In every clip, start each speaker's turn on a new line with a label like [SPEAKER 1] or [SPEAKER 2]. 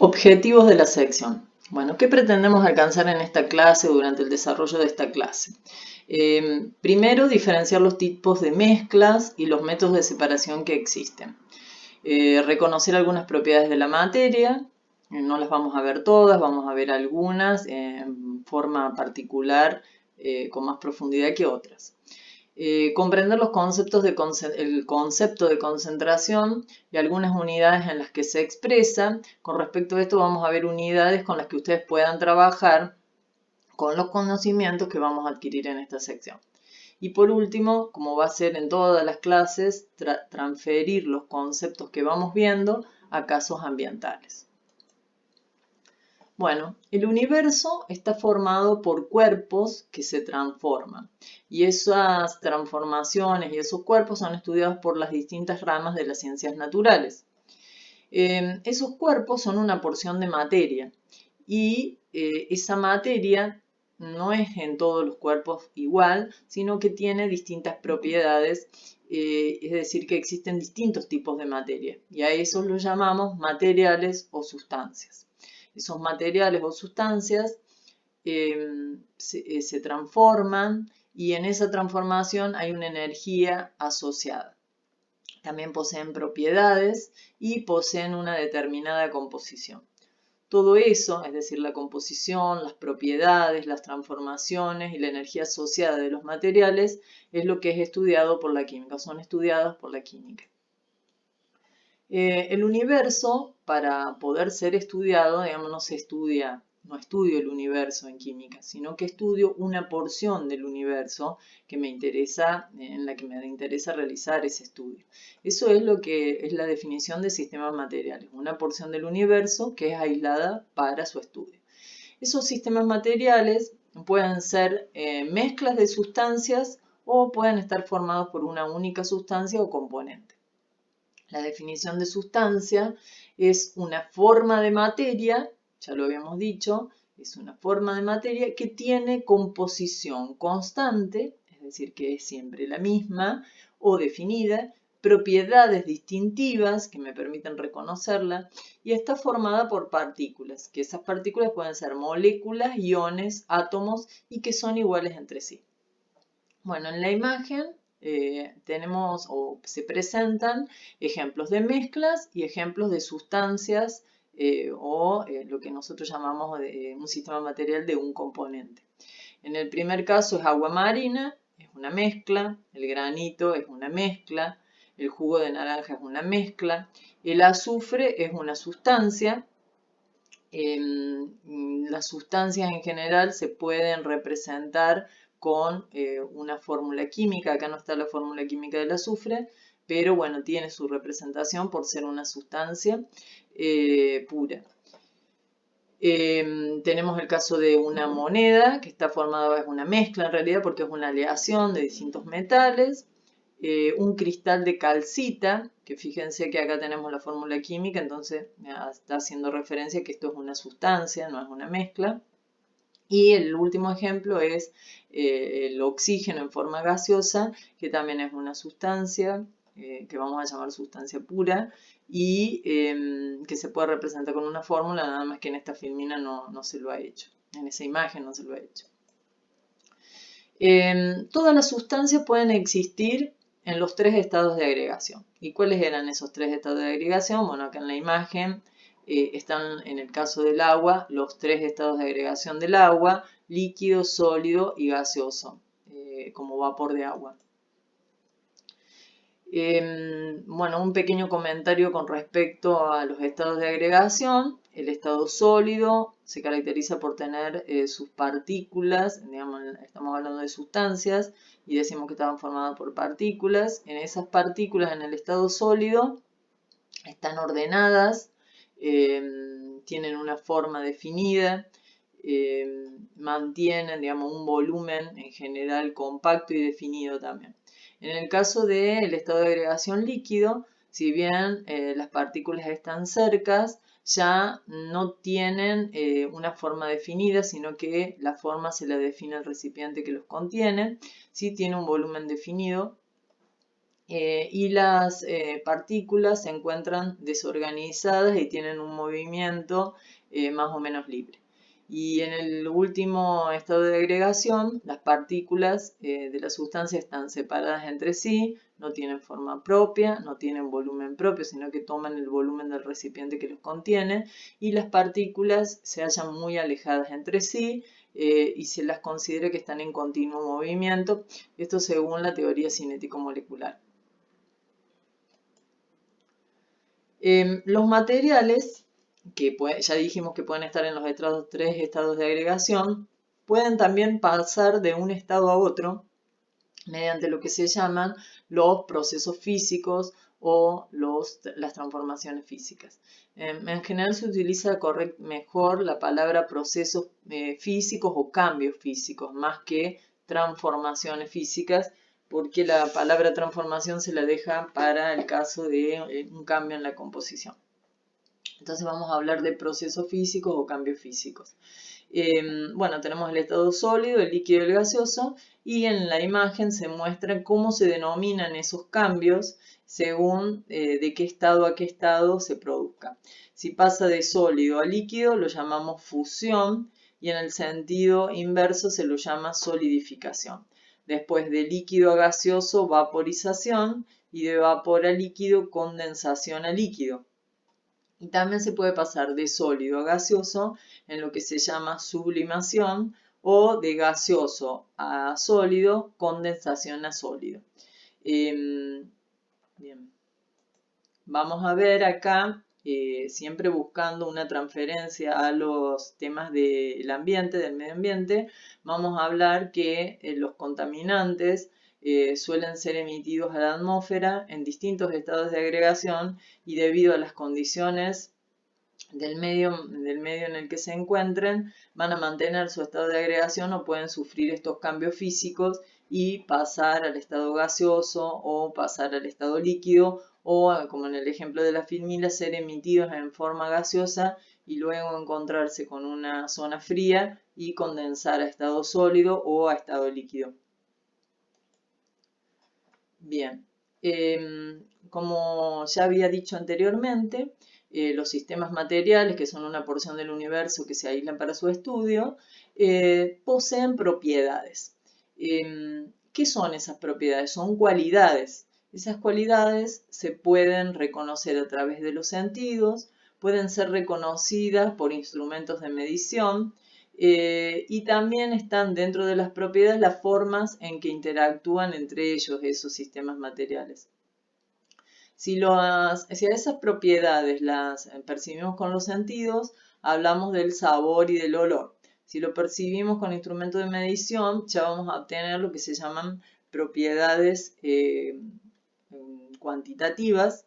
[SPEAKER 1] Objetivos de la sección. Bueno, ¿qué pretendemos alcanzar en esta clase o durante el desarrollo de esta clase? Primero, diferenciar los tipos de mezclas y los métodos de separación que existen. Reconocer algunas propiedades de la materia, no las vamos a ver todas, vamos a ver algunas en forma particular con más profundidad que otras. Comprender los conceptos el concepto de concentración y algunas unidades en las que se expresa. Con respecto a esto vamos a ver unidades con las que ustedes puedan trabajar con los conocimientos que vamos a adquirir en esta sección. Y por último, como va a ser en todas las clases, transferir los conceptos que vamos viendo a casos ambientales. Bueno, el universo está formado por cuerpos que se transforman y esas transformaciones y esos cuerpos son estudiados por las distintas ramas de las ciencias naturales. Esos cuerpos son una porción de materia y esa materia no es en todos los cuerpos igual, sino que tiene distintas propiedades, es decir, que existen distintos tipos de materia y a esos los llamamos materiales o sustancias. Esos materiales o sustancias se transforman y en esa transformación hay una energía asociada. También poseen propiedades y poseen una determinada composición. Todo eso, es decir, la composición, las propiedades, las transformaciones y la energía asociada de los materiales, es lo que es estudiado por la química, son estudiados por la química. El universo, para poder ser estudiado, digamos, no estudio el universo en química, sino que estudio una porción del universo que me interesa, en la que me interesa realizar ese estudio. Eso es lo que es la definición de sistemas materiales, una porción del universo que es aislada para su estudio. Esos sistemas materiales pueden ser mezclas de sustancias o pueden estar formados por una única sustancia o componente. La definición de sustancia es una forma de materia, ya lo habíamos dicho, es una forma de materia que tiene composición constante, es decir, que es siempre la misma o definida, propiedades distintivas que me permiten reconocerla y está formada por partículas, que esas partículas pueden ser moléculas, iones, átomos y que son iguales entre sí. Bueno, en la imagen tenemos o se presentan ejemplos de mezclas y ejemplos de sustancias lo que nosotros llamamos un sistema material de un componente. En el primer caso es agua marina, es una mezcla, el granito es una mezcla, el jugo de naranja es una mezcla, el azufre es una sustancia. Las sustancias en general se pueden representar con una fórmula química. Acá no está la fórmula química del azufre, pero bueno, tiene su representación por ser una sustancia pura. Tenemos el caso de una moneda que está formada, es una mezcla en realidad porque es una aleación de distintos metales. Un cristal de calcita, que fíjense que acá tenemos la fórmula química, entonces está haciendo referencia que esto es una sustancia, no es una mezcla. Y el último ejemplo es el oxígeno en forma gaseosa, que también es una sustancia, que vamos a llamar sustancia pura, y que se puede representar con una fórmula, nada más que en esta filmina no se lo ha hecho, en esa imagen no se lo ha hecho. Todas las sustancias pueden existir en los tres estados de agregación. ¿Y cuáles eran esos tres estados de agregación? Bueno, acá en la imagen están, en el caso del agua, los tres estados de agregación del agua: líquido, sólido y gaseoso, como vapor de agua. Bueno, un pequeño comentario con respecto a los estados de agregación. El estado sólido se caracteriza por tener sus partículas, digamos, estamos hablando de sustancias y decimos que estaban formadas por partículas. En esas partículas, en el estado sólido, están ordenadas, tienen una forma definida, mantienen, digamos, un volumen en general compacto y definido también. En el caso del estado de agregación líquido, si bien las partículas están cercas, ya no tienen una forma definida, sino que la forma se la define el recipiente que los contiene. Sí tiene un volumen definido y las partículas se encuentran desorganizadas y tienen un movimiento más o menos libre. Y en el último estado de agregación, las partículas de la sustancia están separadas entre sí, no tienen forma propia, no tienen volumen propio, sino que toman el volumen del recipiente que los contiene, y las partículas se hallan muy alejadas entre sí y se las considera que están en continuo movimiento, esto según la teoría cinético-molecular. Los materiales, que ya dijimos que pueden estar en los tres estados de agregación, pueden también pasar de un estado a otro mediante lo que se llaman los procesos físicos o las transformaciones físicas. En general se utiliza mejor la palabra procesos físicos o cambios físicos, más que transformaciones físicas, porque la palabra transformación se la deja para el caso de un cambio en la composición. Entonces vamos a hablar de procesos físicos o cambios físicos. Bueno, tenemos el estado sólido, el líquido y el gaseoso, y en la imagen se muestra cómo se denominan esos cambios según de qué estado a qué estado se produzca. Si pasa de sólido a líquido lo llamamos fusión y en el sentido inverso se lo llama solidificación. Después de líquido a gaseoso, vaporización, y de vapor a líquido, condensación a líquido. Y también se puede pasar de sólido a gaseoso en lo que se llama sublimación o de gaseoso a sólido, condensación a sólido. Bien. Vamos a ver acá, siempre buscando una transferencia a los temas del ambiente, del medio ambiente, vamos a hablar que los contaminantes suelen ser emitidos a la atmósfera en distintos estados de agregación y debido a las condiciones del medio en el que se encuentren, van a mantener su estado de agregación o pueden sufrir estos cambios físicos y pasar al estado gaseoso o pasar al estado líquido o, como en el ejemplo de la filmila, ser emitidos en forma gaseosa y luego encontrarse con una zona fría y condensar a estado sólido o a estado líquido. Bien, como ya había dicho anteriormente, los sistemas materiales, que son una porción del universo que se aíslan para su estudio, poseen propiedades. ¿Qué son esas propiedades? Son cualidades. Esas cualidades se pueden reconocer a través de los sentidos, pueden ser reconocidas por instrumentos de medición, y también están dentro de las propiedades las formas en que interactúan entre ellos esos sistemas materiales. Si a esas propiedades las percibimos con los sentidos, hablamos del sabor y del olor. Si lo percibimos con instrumentos de medición, ya vamos a obtener lo que se llaman propiedades cuantitativas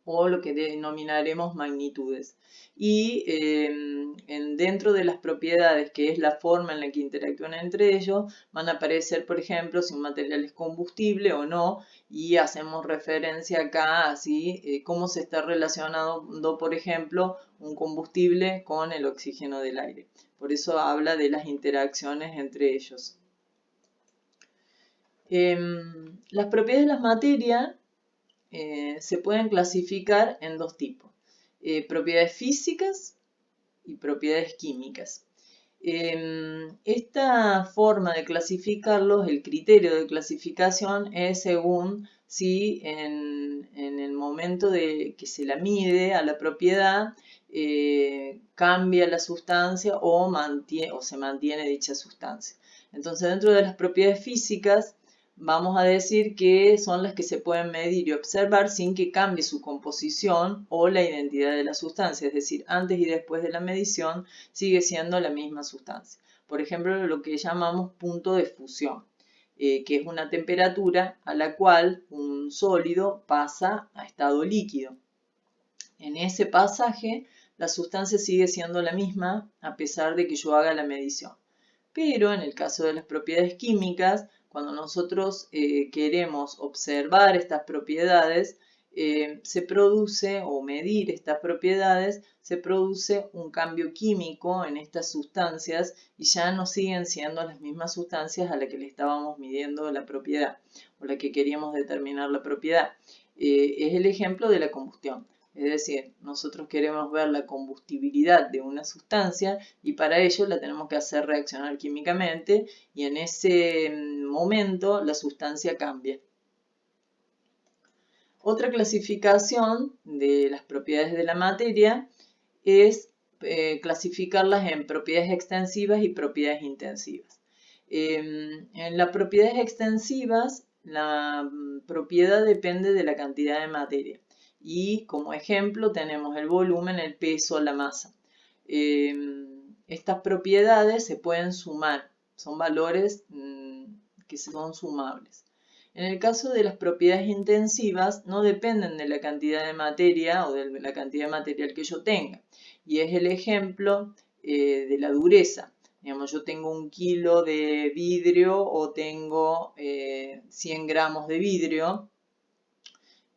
[SPEAKER 1] o lo que denominaremos magnitudes. Y dentro de las propiedades, que es la forma en la que interactúan entre ellos, van a aparecer, por ejemplo, si un material es combustible o no, y hacemos referencia acá a cómo se está relacionando, por ejemplo, un combustible con el oxígeno del aire. Por eso habla de las interacciones entre ellos. Las propiedades de las materias se pueden clasificar en dos tipos, propiedades físicas y propiedades químicas. Esta forma de clasificarlos, el criterio de clasificación es según si en el momento de que se la mide a la propiedad cambia la sustancia o se mantiene dicha sustancia. Entonces, dentro de las propiedades físicas, vamos a decir que son las que se pueden medir y observar sin que cambie su composición o la identidad de la sustancia, es decir, antes y después de la medición sigue siendo la misma sustancia. Por ejemplo, lo que llamamos punto de fusión, que es una temperatura a la cual un sólido pasa a estado líquido. En ese pasaje, la sustancia sigue siendo la misma a pesar de que yo haga la medición. Pero en el caso de las propiedades químicas, cuando nosotros queremos observar estas propiedades, se produce, o medir estas propiedades, se produce un cambio químico en estas sustancias y ya no siguen siendo las mismas sustancias a las que le estábamos midiendo la propiedad o la que queríamos determinar la propiedad. Es el ejemplo de la combustión. Es decir, nosotros queremos ver la combustibilidad de una sustancia y para ello la tenemos que hacer reaccionar químicamente y en ese momento la sustancia cambia. Otra clasificación de las propiedades de la materia es clasificarlas en propiedades extensivas y propiedades intensivas. En las propiedades extensivas, la propiedad depende de la cantidad de materia. Y como ejemplo tenemos el volumen, el peso, la masa. Estas propiedades se pueden sumar, son valores que son sumables. En el caso de las propiedades intensivas, no dependen de la cantidad de materia o de la cantidad de material que yo tenga. Y es el ejemplo de la dureza. Digamos, yo tengo 1 kilo de vidrio o tengo 100 gramos de vidrio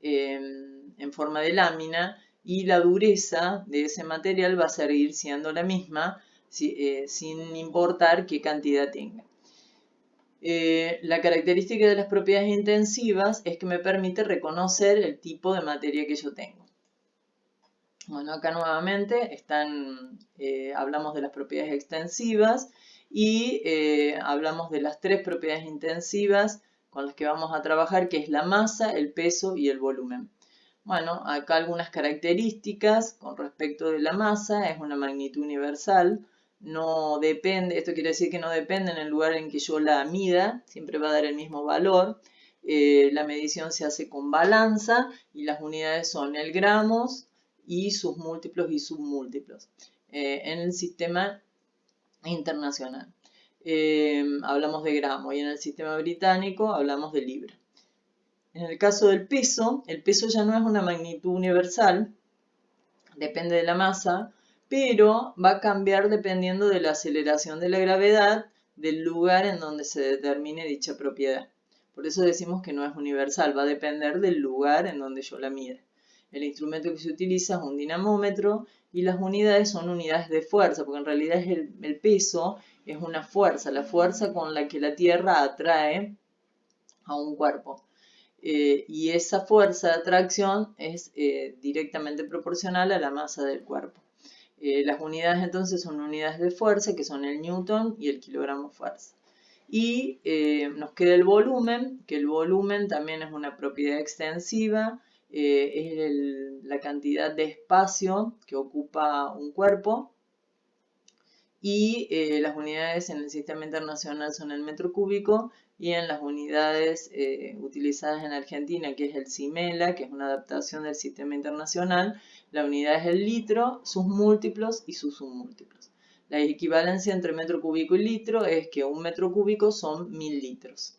[SPEAKER 1] en forma de lámina y la dureza de ese material va a seguir siendo la misma sin importar qué cantidad tenga. La característica de las propiedades intensivas es que me permite reconocer el tipo de materia que yo tengo. Bueno, acá nuevamente hablamos de las propiedades extensivas y hablamos de las 3 propiedades intensivas con las que vamos a trabajar, que es la masa, el peso y el volumen. Bueno, acá algunas características con respecto de la masa, es una magnitud universal. No depende, esto quiere decir que no depende en el lugar en que yo la mida, siempre va a dar el mismo valor. La medición se hace con balanza y las unidades son el gramos y sus múltiplos y submúltiplos. En el sistema internacional hablamos de gramo y en el sistema británico hablamos de libra. En el caso del peso, el peso ya no es una magnitud universal, depende de la masa, pero va a cambiar dependiendo de la aceleración de la gravedad del lugar en donde se determine dicha propiedad. Por eso decimos que no es universal, va a depender del lugar en donde yo la mida. El instrumento que se utiliza es un dinamómetro y las unidades son unidades de fuerza, porque en realidad el peso es una fuerza, la fuerza con la que la Tierra atrae a un cuerpo. Y esa fuerza de atracción es directamente proporcional a la masa del cuerpo. Las unidades entonces son unidades de fuerza, que son el newton y el kilogramo fuerza. Y nos queda el volumen, que el volumen también es una propiedad extensiva, es la cantidad de espacio que ocupa un cuerpo. Y las unidades en el sistema internacional son el metro cúbico y en las unidades utilizadas en Argentina, que es el CIMELA, que es una adaptación del sistema internacional, la unidad es el litro, sus múltiplos y sus submúltiplos. La equivalencia entre metro cúbico y litro es que 1 metro cúbico son 1000 litros.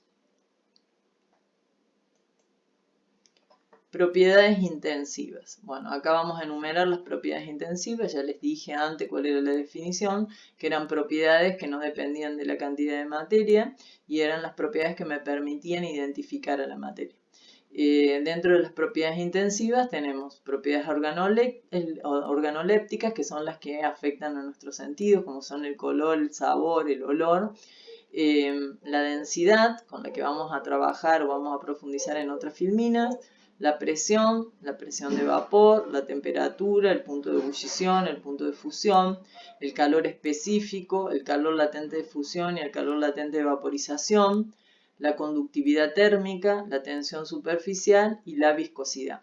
[SPEAKER 1] Propiedades intensivas. Bueno, acá vamos a enumerar las propiedades intensivas. Ya les dije antes cuál era la definición, que eran propiedades que no dependían de la cantidad de materia y eran las propiedades que me permitían identificar a la materia. Dentro de las propiedades intensivas tenemos propiedades organolépticas, que son las que afectan a nuestros sentidos, como son el color, el sabor, el olor. La densidad, con la que vamos a trabajar o vamos a profundizar en otras filminas. La presión de vapor, la temperatura, el punto de ebullición, el punto de fusión, el calor específico, el calor latente de fusión y el calor latente de vaporización, la conductividad térmica, la tensión superficial y la viscosidad.